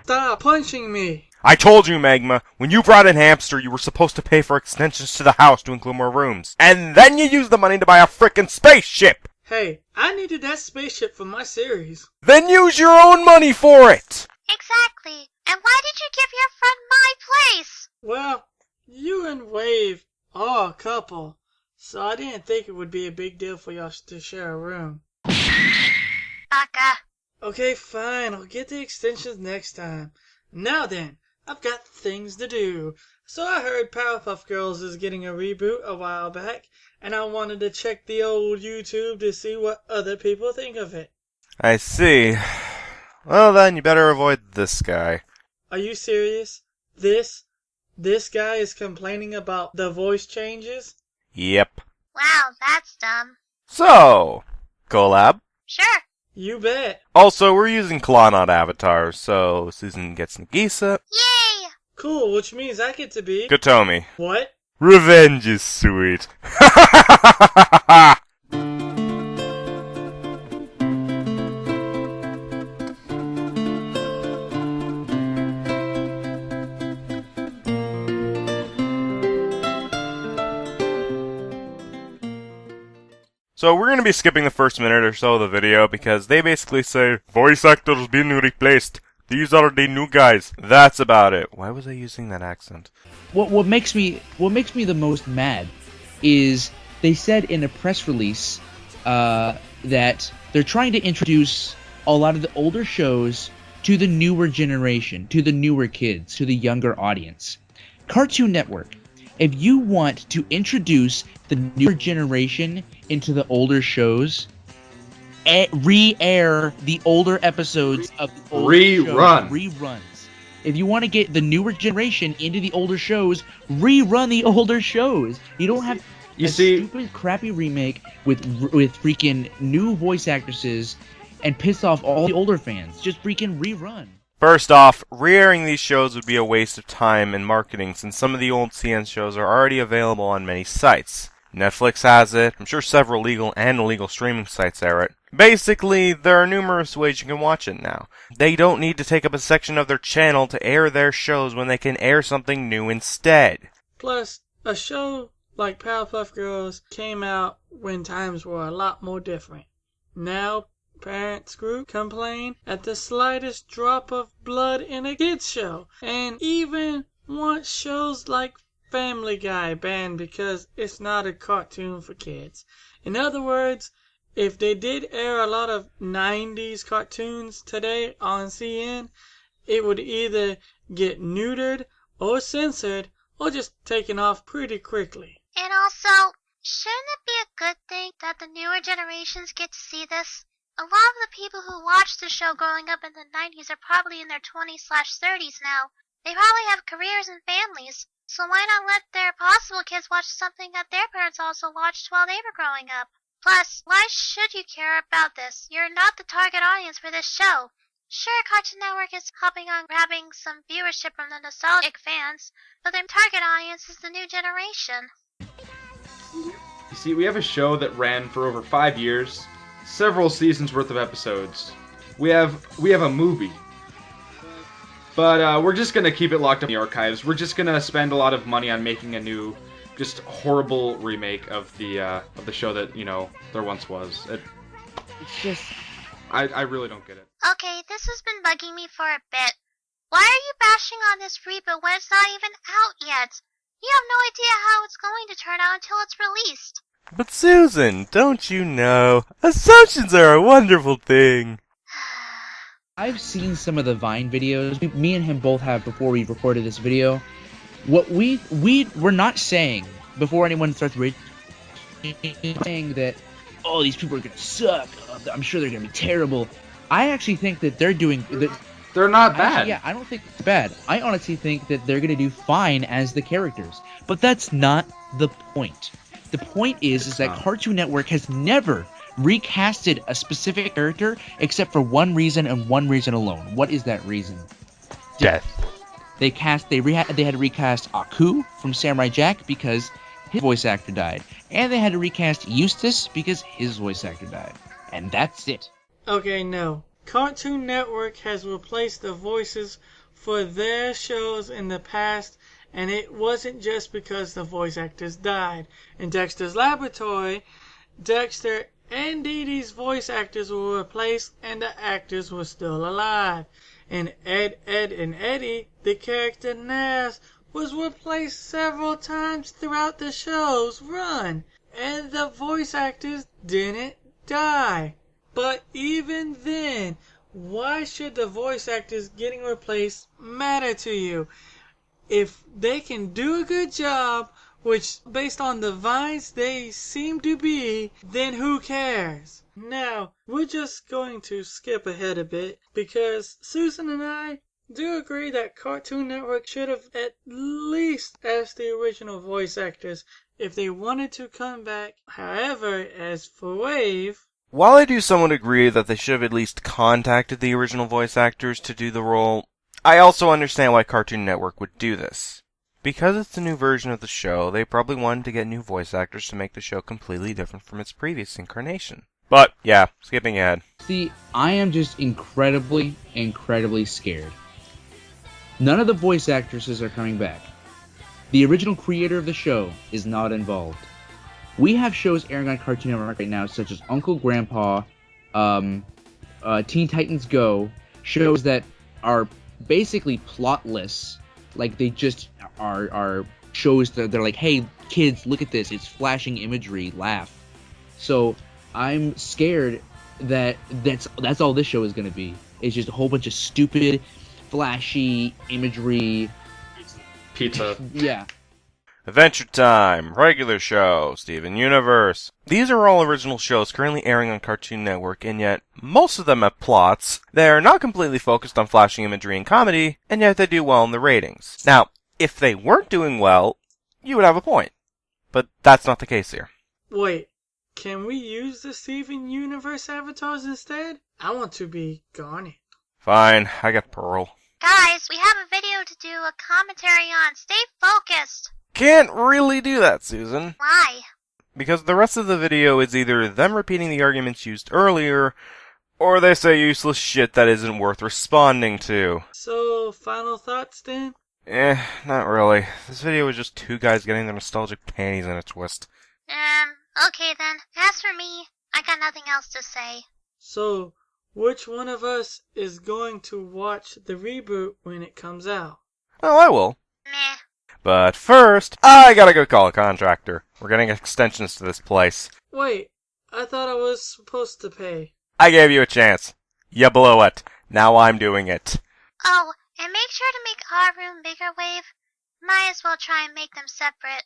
Stop punching me! I told you, Magma, when you brought in Hamster, you were supposed to pay for extensions to the house to include more rooms. And then you used the money to buy a frickin' spaceship! Hey, I needed that spaceship for my series. Then use your own money for it! Exactly. And why did you give your friend my place? Well, you and Wave are a couple, so I didn't think it would be a big deal for y'all to share a room. Baka. Okay, fine, I'll get the extensions next time. Now then, I've got things to do. So I heard Powerpuff Girls is getting a reboot a while back, and I wanted to check the old YouTube to see what other people think of it. I see. Well then, you better avoid this guy. Are you serious? This guy is complaining about the voice changes? Yep. Wow, that's dumb. So, collab? Sure. You bet. Also, we're using Clawnaut avatars, so Susan gets Nagisa. Yay! Cool, which means I get to be... Kotomi. What? Revenge is sweet. So we're going to be skipping the first minute or so of the video because they basically say, voice actors being replaced. These are the new guys. That's about it. Why was I using that accent? What makes me the most mad is they said in a press release that they're trying to introduce a lot of the older shows to the newer generation, to the newer kids, to the younger audience. Cartoon Network, if you want to introduce the newer generation into the older shows, re-air the older episodes of the older shows. Reruns. If you want to get the newer generation into the older shows, rerun the older shows. You don't have stupid, crappy remake with freaking new voice actresses and piss off all the older fans. Just freaking rerun. First off, re-airing these shows would be a waste of time and marketing since some of the old CN shows are already available on many sites. Netflix has it, I'm sure several legal and illegal streaming sites air it. Basically, there are numerous ways you can watch it now. They don't need to take up a section of their channel to air their shows when they can air something new instead. Plus, a show like Powerpuff Girls came out when times were a lot more different. Now, parents group complain at the slightest drop of blood in a kids show, and even want shows like Family Guy banned because it's not a cartoon for kids. In other words, if they did air a lot of 90s cartoons today on CN, it would either get neutered or censored or just taken off pretty quickly. And also, shouldn't it be a good thing that the newer generations get to see this? A lot of the people who watched the show growing up in the 90s are probably in their 20s/30s now. They probably have careers and families, so why not let their possible kids watch something that their parents also watched while they were growing up? Plus, why should you care about this? You're not the target audience for this show. Sure, Cartoon Network is hopping on grabbing some viewership from the nostalgic fans, but their target audience is the new generation. You see, we have a show that ran for over 5 years, several seasons worth of episodes. We have a movie. But we're just gonna keep it locked up in the archives. We're just gonna spend a lot of money on making a new, just horrible remake of the show that, you know, there once was. It's just... I really don't get it. Okay, this has been bugging me for a bit. Why are you bashing on this reboot when it's not even out yet? You have no idea how it's going to turn out until it's released. But Susan, don't you know? Assumptions are a wonderful thing. I've seen some of the Vine videos. Me and him both have before we recorded this video. What we're not saying before anyone starts saying that, oh, these people are gonna suck. I'm sure they're gonna be terrible. I actually think that they're doing. They're not bad. Actually, yeah, I don't think it's bad. I honestly think that they're gonna do fine as the characters. But that's not the point. The point is that Cartoon Network has never recasted a specific character except for one reason and one reason alone. What is that reason? Death. They had to recast Aku from Samurai Jack because his voice actor died, and they had to recast Eustace because his voice actor died, and that's it. Okay, no. Cartoon Network has replaced the voices for their shows in the past, and it wasn't just because the voice actors died. In Dexter's Laboratory, Dexter and Dee Dee's voice actors were replaced and the actors were still alive. In Ed, Edd and Eddy, the character Naz was replaced several times throughout the show's run, and the voice actors didn't die. But even then, why should the voice actors getting replaced matter to you? If they can do a good job, which based on the vines they seem to be, then who cares? Now, we're just going to skip ahead a bit because Susan and I do agree that Cartoon Network should have at least asked the original voice actors if they wanted to come back. However, as for Wave, while I do somewhat agree that they should have at least contacted the original voice actors to do the role, I also understand why Cartoon Network would do this. Because it's a new version of the show, they probably wanted to get new voice actors to make the show completely different from its previous incarnation. But, yeah, skipping ahead. See, I am just incredibly, incredibly scared. None of the voice actresses are coming back. The original creator of the show is not involved. We have shows airing on Cartoon Network right now, such as Uncle Grandpa, Teen Titans Go, shows that are basically plotless. Like, they just are shows that they're like, hey, kids, look at this, it's flashing imagery, laugh. So, I'm scared that that's all this show is going to be. It's just a whole bunch of stupid, flashy imagery. Pizza. Yeah. Adventure Time, regular show, Steven Universe. These are all original shows currently airing on Cartoon Network, and yet most of them have plots. They're not completely focused on flashing imagery and comedy, and yet they do well in the ratings. Now, if they weren't doing well, you would have a point. But that's not the case here. wait, can we use the Steven Universe avatars instead? I want to be Garnet. Fine, I got Pearl. Guys, we have a video to do a commentary on. Stay focused. Can't really do that, Susan. Why? Because the rest of the video is either them repeating the arguments used earlier, or they say useless shit that isn't worth responding to. So, final thoughts then? Not really. This video was just two guys getting their nostalgic panties in a twist. Okay then. As for me, I got nothing else to say. So, which one of us is going to watch the reboot when it comes out? Oh, I will. Meh. But first, I gotta go call a contractor. We're getting extensions to this place. Wait, I thought I was supposed to pay. I gave you a chance. You blew it. Now I'm doing it. Oh, and make sure to make our room bigger, Wave. Might as well try and make them separate.